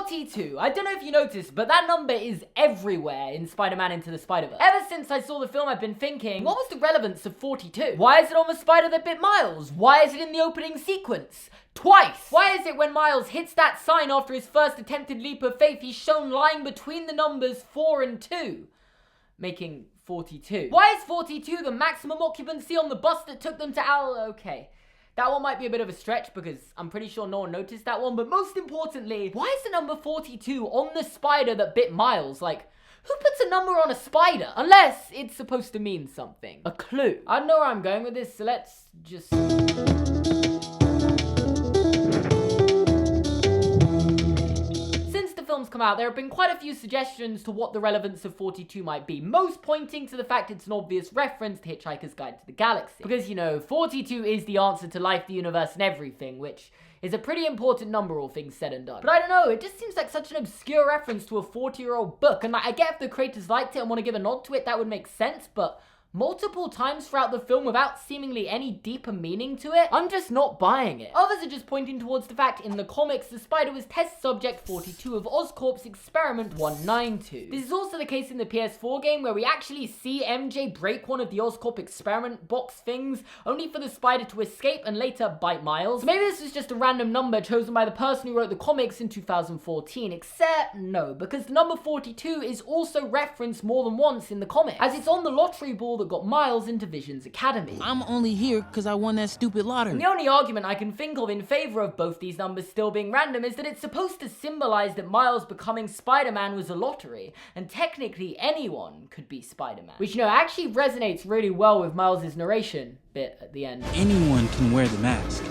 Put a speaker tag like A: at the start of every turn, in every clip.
A: 42. I don't know if you noticed, but that number is everywhere in Spider-Man Into the Spider-Verse. Ever since I saw the film, I've been thinking, what was the relevance of 42? Why is it on the spider that bit Miles? Why is it in the opening sequence? Twice! Why is it when Miles hits that sign after his first attempted leap of faith, he's shown lying between the numbers 4 and 2, making 42? Why is 42 the maximum occupancy on the bus that took them to Okay. That one might be a bit of a stretch because I'm pretty sure no one noticed that one, but most importantly, why is the number 42 on the spider that bit Miles? Like, who puts a number on a spider? Unless it's supposed to mean something. A clue. I don't know where I'm going with this, so let's just... films come out, there have been quite a few suggestions to what the relevance of 42 might be, most pointing to the fact it's an obvious reference to Hitchhiker's Guide to the Galaxy. Because, you know, 42 is the answer to life, the universe, and everything, which is a pretty important number, all things said and done. But I don't know, it just seems like such an obscure reference to a 40-year-old book, and I get if the creators liked it and want to give a nod to it, that would make sense, but multiple times throughout the film without seemingly any deeper meaning to it, I'm just not buying it. Others are just pointing towards the fact in the comics the spider was test subject 42 of Oscorp's Experiment 192. This is also the case in the PS4 game where we actually see MJ break one of the Oscorp experiment box things only for the spider to escape and later bite Miles. So maybe this was just a random number chosen by the person who wrote the comics in 2014, except no, because the number 42 is also referenced more than once in the comic, as it's on the lottery ball that got Miles into Vision's academy.
B: I'm only here because I won that stupid lottery.
A: And the only argument I can think of in favor of both these numbers still being random is that it's supposed to symbolize that Miles becoming Spider-Man was a lottery, and technically anyone could be Spider-Man. Which, you know, actually resonates really well with Miles' narration bit at the end.
B: Anyone can wear the mask.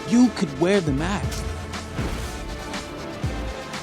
B: You could wear the mask.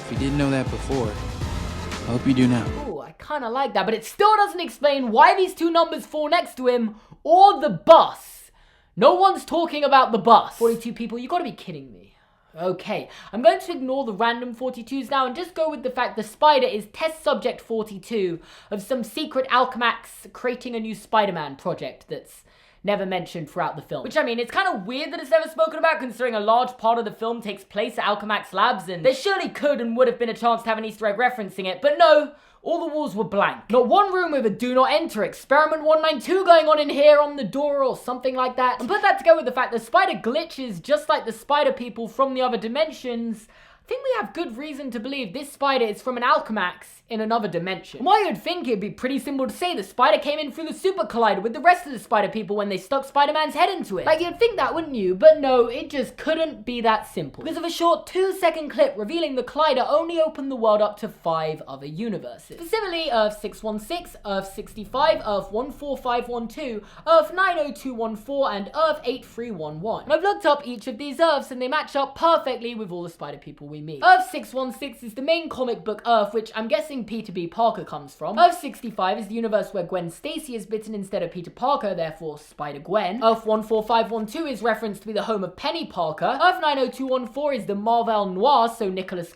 B: If you didn't know that before, I hope you do now.
A: Ooh, I kinda like that, but it still doesn't explain why these two numbers fall next to him, or the bus. No one's talking about the bus. 42 people, you gotta be kidding me. Okay, I'm going to ignore the random 42s now and just go with the fact the spider is test subject 42 of some secret Alchemax creating a new Spider-Man project that's never mentioned throughout the film. Which, I mean, it's kind of weird that it's never spoken about considering a large part of the film takes place at Alchemax Labs, and there surely could and would have been a chance to have an Easter egg referencing it, but no, all the walls were blank. Not one room with a do not enter Experiment 192 going on in here on the door or something like that. And put that together with the fact the spider glitches just like the spider people from the other dimensions, I think we have good reason to believe this spider is from an Alchemax in another dimension. And while you'd think it'd be pretty simple to say the spider came in through the super collider with the rest of the spider people when they stuck Spider-Man's head into it. Like, you'd think that, wouldn't you? But no, it just couldn't be that simple. Because of a short 2-second clip revealing the collider only opened the world up to 5 other universes. Specifically, Earth 616, Earth 65, Earth 14512, Earth 90214, and Earth 8311. And I've looked up each of these Earths and they match up perfectly with all the spider people we meet. Earth 616 is the main comic book Earth, which I'm guessing Peter B. Parker comes from. Earth 65 is the universe where Gwen Stacy is bitten instead of Peter Parker, therefore Spider-Gwen. Earth 14512 is referenced to be the home of Penny Parker. Earth 90214 is the Marvel Noir, so Nicholas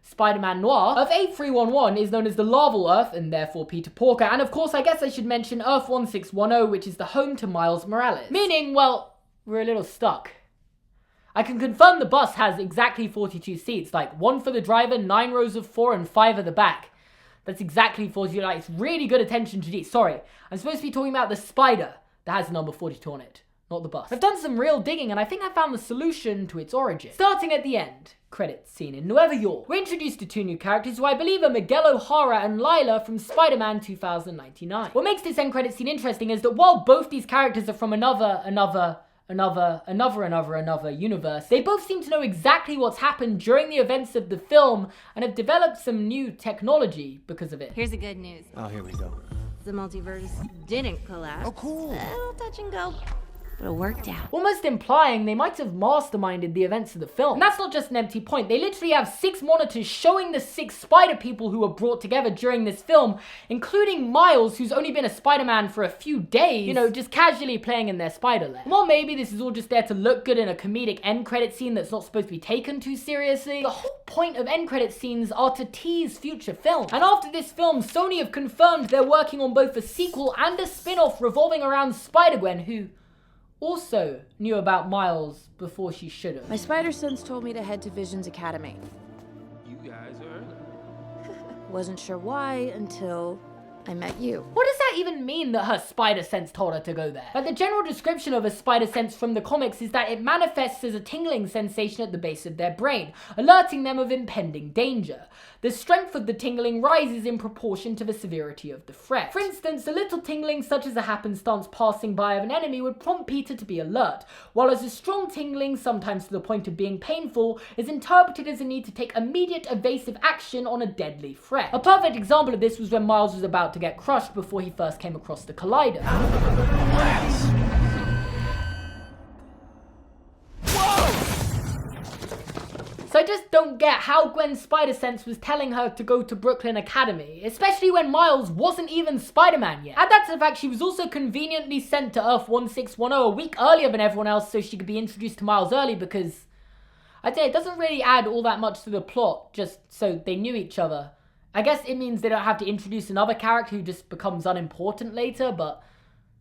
A: Spider-Man Noir. Earth 8311 is known as the Larval Earth, and therefore Peter Parker. And of course, I guess I should mention Earth 1610, which is the home to Miles Morales. Meaning, well, we're a little stuck. I can confirm the bus has exactly 42 seats, like 1 for the driver, 9 rows of 4, and 5 at the back. That's exactly 42, like, it's really good attention to detail. Sorry, I'm supposed to be talking about the spider that has the number 42 on it, not the bus. I've done some real digging, and I think I found the solution to its origin. Starting at the end, credits scene in Nueva York. We're introduced to 2 new characters who I believe are Miguel O'Hara and Lila from Spider-Man 2099. What makes this end credits scene interesting is that while both these characters are from another universe, they both seem to know exactly what's happened during the events of the film and have developed some new technology because of it.
C: Here's the good news.
D: Oh, here we go.
C: The multiverse didn't collapse.
D: Oh, cool.
C: A little touch and go, but it worked out.
A: Almost implying they might have masterminded the events of the film. And that's not just an empty point. They literally have 6 monitors showing the 6 spider people who were brought together during this film, including Miles, who's only been a Spider-Man for a few days, you know, just casually playing in their spider lair. Well, maybe this is all just there to look good in a comedic end credit scene that's not supposed to be taken too seriously. The whole point of end credit scenes are to tease future films. And after this film, Sony have confirmed they're working on both a sequel and a spin-off revolving around Spider-Gwen, who also knew about Miles before she should have.
D: My spider sense told me to head to Vision's Academy.
B: You guys are...
D: Wasn't sure why until I met you.
A: What does that even mean that her spider sense told her to go there? Like, the general description of a spider sense from the comics is that it manifests as a tingling sensation at the base of their brain, alerting them of impending danger. The strength of the tingling rises in proportion to the severity of the threat. For instance, a little tingling such as a happenstance passing by of an enemy would prompt Peter to be alert, while as a strong tingling, sometimes to the point of being painful, is interpreted as a need to take immediate evasive action on a deadly threat. A perfect example of this was when Miles was about to get crushed before he first came across the collider. So I just don't get how Gwen's spider sense was telling her to go to Brooklyn Academy, especially when Miles wasn't even Spider-Man yet. Add that to the fact she was also conveniently sent to Earth 1610 a week earlier than everyone else so she could be introduced to Miles early, because I'd say it doesn't really add all that much to the plot just so they knew each other. I guess it means they don't have to introduce another character who just becomes unimportant later, but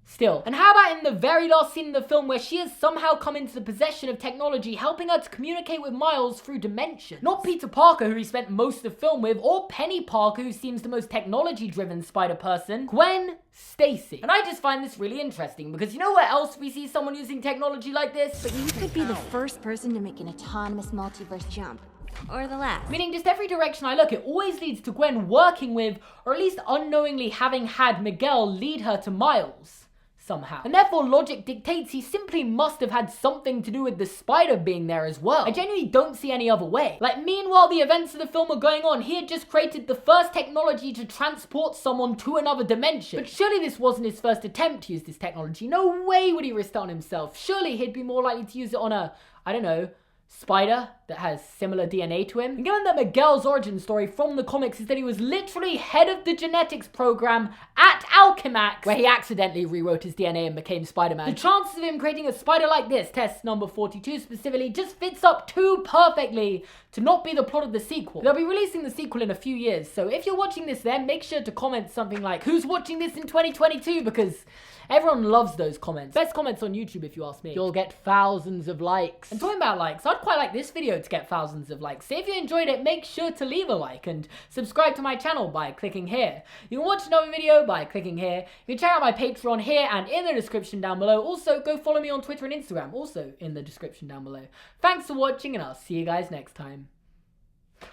A: still. And how about in the very last scene in the film where she has somehow come into the possession of technology helping her to communicate with Miles through dimensions? Not Peter Parker, who he spent most of the film with, or Penny Parker, who seems the most technology-driven Spider-Person. Gwen Stacy. And I just find this really interesting because you know where else we see someone using technology like this?
C: But you could be the first person to make an autonomous multiverse jump. Or the last.
A: Meaning just every direction I look, it always leads to Gwen working with, or at least unknowingly having had Miguel lead her to Miles somehow. And therefore logic dictates he simply must have had something to do with the spider being there as well. I genuinely don't see any other way. Like, meanwhile the events of the film are going on, he had just created the first technology to transport someone to another dimension. But surely this wasn't his first attempt to use this technology. No way would he risk it on himself. Surely he'd be more likely to use it on a, I don't know, spider that has similar DNA to him. And given that Miguel's origin story from the comics is that he was literally head of the genetics program at Alchemax, where he accidentally rewrote his DNA and became Spider-Man, the chances of him creating a spider like this, test number 42 specifically, just fits up too perfectly to not be the plot of the sequel. They'll be releasing the sequel in a few years, so if you're watching this then, make sure to comment something like, who's watching this in 2022? Because everyone loves those comments. Best comments on YouTube if you ask me. You'll get thousands of likes. And talking about likes, I'd quite like this video to get thousands of likes. So if you enjoyed it, make sure to leave a like and subscribe to my channel by clicking here. You can watch another video by clicking here. You can check out my Patreon here and in the description down below. Also, go follow me on Twitter and Instagram, also in the description down below. Thanks for watching and I'll see you guys next time.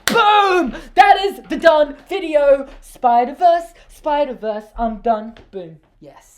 A: Boom! That is the done video. Spider-Verse, Spider-Verse, I'm done. Boom. Yes.